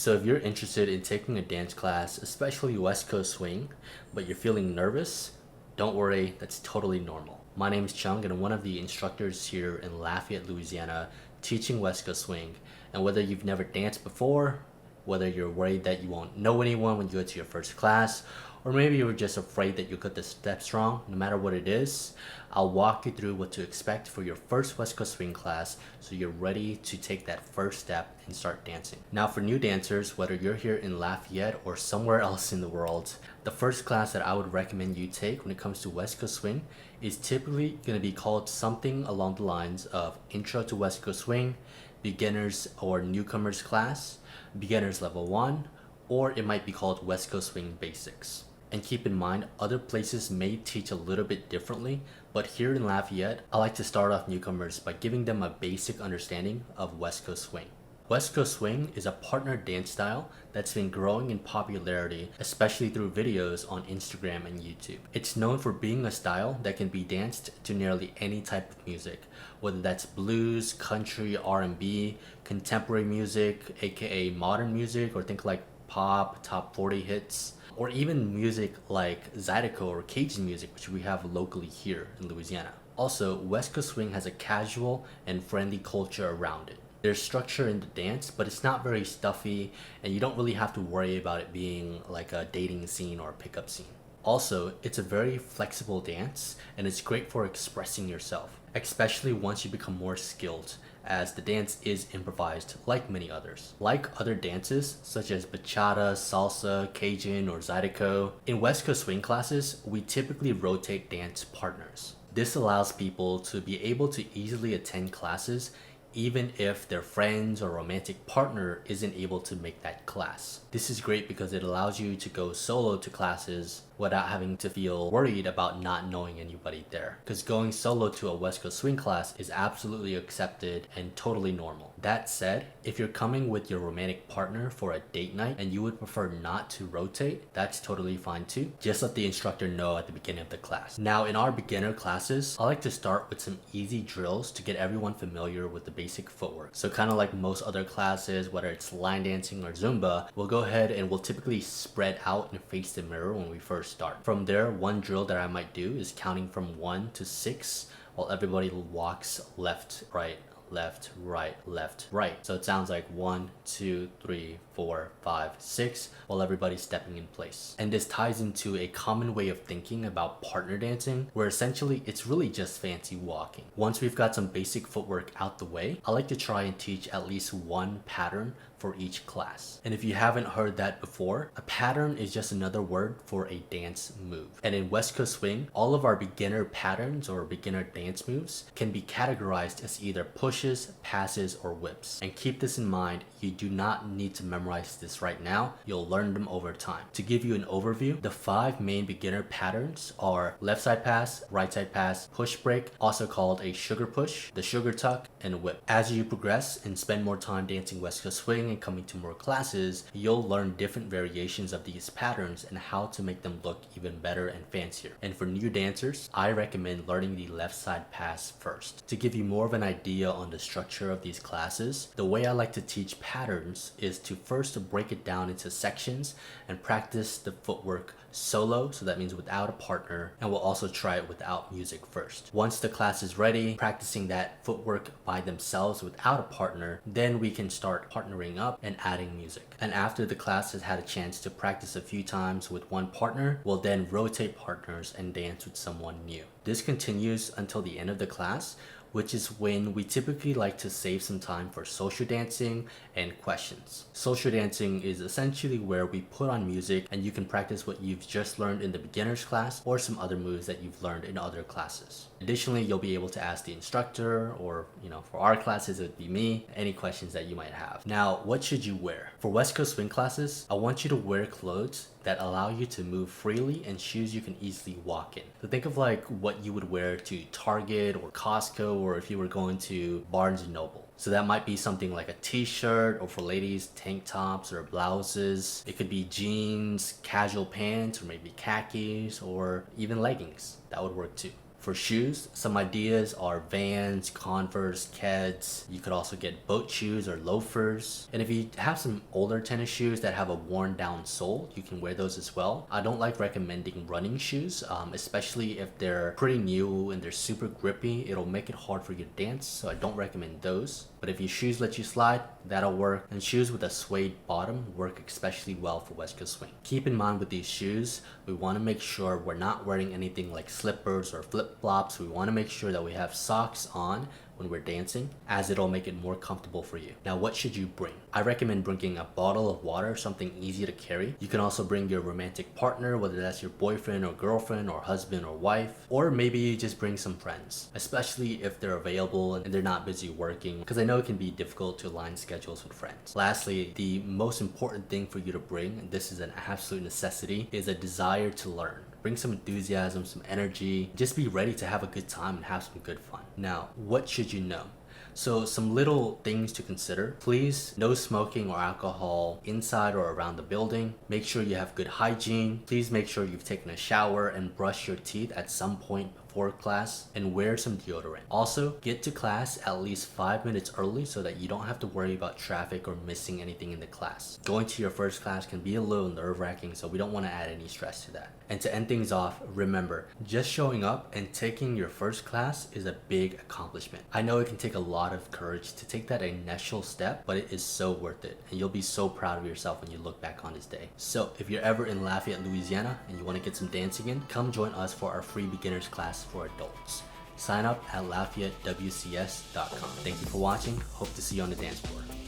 So if you're interested in taking a dance class, especially West Coast swing, but you're feeling nervous, don't worry, that's totally normal. My name is Chung and I'm one of the instructors here in Lafayette, Louisiana, teaching West Coast swing. And whether you've never danced before, whether you're worried that you won't know anyone when you go to your first class, or maybe you were just afraid that you got the steps wrong, no matter what it is, I'll walk you through what to expect for your first West Coast swing class so you're ready to take that first step and start dancing. Now for new dancers, whether you're here in Lafayette or somewhere else in the world, the first class that I would recommend you take when it comes to West Coast swing is typically going to be called something along the lines of Intro to West Coast Swing, Beginners or Newcomers class, Beginners Level 1, or it might be called West Coast Swing Basics. And keep in mind, other places may teach a little bit differently, but here in Lafayette, I like to start off newcomers by giving them a basic understanding of West Coast Swing. West Coast Swing is a partner dance style that's been growing in popularity, especially through videos on Instagram and YouTube. It's known for being a style that can be danced to nearly any type of music, whether that's blues, country, R&B, contemporary music, aka modern music, or think like pop, top 40 hits, or even music like Zydeco or Cajun music, which we have locally here in Louisiana. Also, West Coast Swing has a casual and friendly culture around it. There's structure in the dance, but it's not very stuffy, and you don't really have to worry about it being like a dating scene or a pickup scene. Also, it's a very flexible dance, and it's great for expressing yourself, especially once you become more skilled, as the dance is improvised like many others. Like other dances, such as bachata, salsa, Cajun, or Zydeco, in West Coast swing classes, we typically rotate dance partners. This allows people to be able to easily attend classes even if their friends or romantic partner isn't able to make that class. This is great because it allows you to go solo to classes without having to feel worried about not knowing anybody there. Because going solo to a West Coast swing class is absolutely accepted and totally normal. That said, if you're coming with your romantic partner for a date night and you would prefer not to rotate, that's totally fine too. Just let the instructor know at the beginning of the class. Now in our beginner classes, I like to start with some easy drills to get everyone familiar with the basic footwork. So kind of like most other classes, whether it's line dancing or Zumba, we'll go ahead and we'll typically spread out and face the mirror when we first start. From there, one drill that I might do is counting from 1 to 6 while everybody walks left, right, left, right, left, right. So it sounds like 1, 2, 3, 4, 5, 6 while everybody's stepping in place. And this ties into a common way of thinking about partner dancing, where essentially it's really just fancy walking. Once we've got some basic footwork out the way, I like to try and teach at least one pattern for each class. And if you haven't heard that before, a pattern is just another word for a dance move. And in West Coast Swing, all of our beginner patterns or beginner dance moves can be categorized as either pushes, passes, or whips. And keep this in mind, you do not need to memorize this right now. You'll learn them over time. To give you an overview, the 5 main beginner patterns are left side pass, right side pass, push break, also called a sugar push, the sugar tuck, and a whip. As you progress and spend more time dancing West Coast Swing and coming to more classes, you'll learn different variations of these patterns and how to make them look even better and fancier. And for new dancers, I recommend learning the left side pass first. To give you more of an idea on the structure of these classes, the way I like to teach patterns is to first break it down into sections and practice the footwork solo, so that means without a partner, and we'll also try it without music first. Once the class is ready, practicing that footwork by themselves without a partner, then we can start partnering up and adding music. And after the class has had a chance to practice a few times with one partner, we'll then rotate partners and dance with someone new. This continues until the end of the class, which is when we typically like to save some time for social dancing and questions. Social dancing is essentially where we put on music and you can practice what you've just learned in the beginner's class or some other moves that you've learned in other classes. Additionally, you'll be able to ask the instructor, or for our classes it would be me, any questions that you might have. Now, what should you wear? For West Coast swing classes, I want you to wear clothes that allow you to move freely and shoes you can easily walk in. So think of like what you would wear to Target or Costco, or if you were going to Barnes & Noble. So that might be something like a t-shirt, or for ladies, tank tops or blouses. It could be jeans, casual pants, or maybe khakis, or even leggings. That would work too. For shoes, some ideas are Vans, Converse, Keds. You could also get boat shoes or loafers. And if you have some older tennis shoes that have a worn down sole, you can wear those as well. I don't like recommending running shoes, especially if they're pretty new and they're super grippy. It'll make it hard for you to dance, so I don't recommend those. But if your shoes let you slide, that'll work. And shoes with a suede bottom work especially well for West Coast swing. Keep in mind with these shoes, we want to make sure we're not wearing anything like slippers or flip-flops. We want to make sure that we have socks on when we're dancing, as it'll make it more comfortable for you. Now, what should you bring? I recommend bringing a bottle of water, something easy to carry. You can also bring your romantic partner, whether that's your boyfriend or girlfriend or husband or wife, or maybe you just bring some friends, especially if they're available and they're not busy working, because I know it can be difficult to align schedules with friends. Lastly, the most important thing for you to bring, and this is an absolute necessity, is a desire to learn. Bring some enthusiasm, some energy. Just be ready to have a good time and have some good fun. Now, what should you know? So some little things to consider. Please, no smoking or alcohol inside or around the building. Make sure you have good hygiene. Please make sure you've taken a shower and brushed your teeth at some point before class, and wear some deodorant. Also, get to class at least 5 minutes early so that you don't have to worry about traffic or missing anything in the class. Going to your first class can be a little nerve-wracking, so we don't want to add any stress to that. And to end things off, remember, just showing up and taking your first class is a big accomplishment. I know it can take a lot of courage to take that initial step, but it is so worth it, and you'll be so proud of yourself when you look back on this day. So if you're ever in Lafayette, Louisiana, and you want to get some dancing in, come join us for our free beginners class for adults. Sign up at lafayettewcs.com. Thank you for watching. Hope to see you on the dance floor.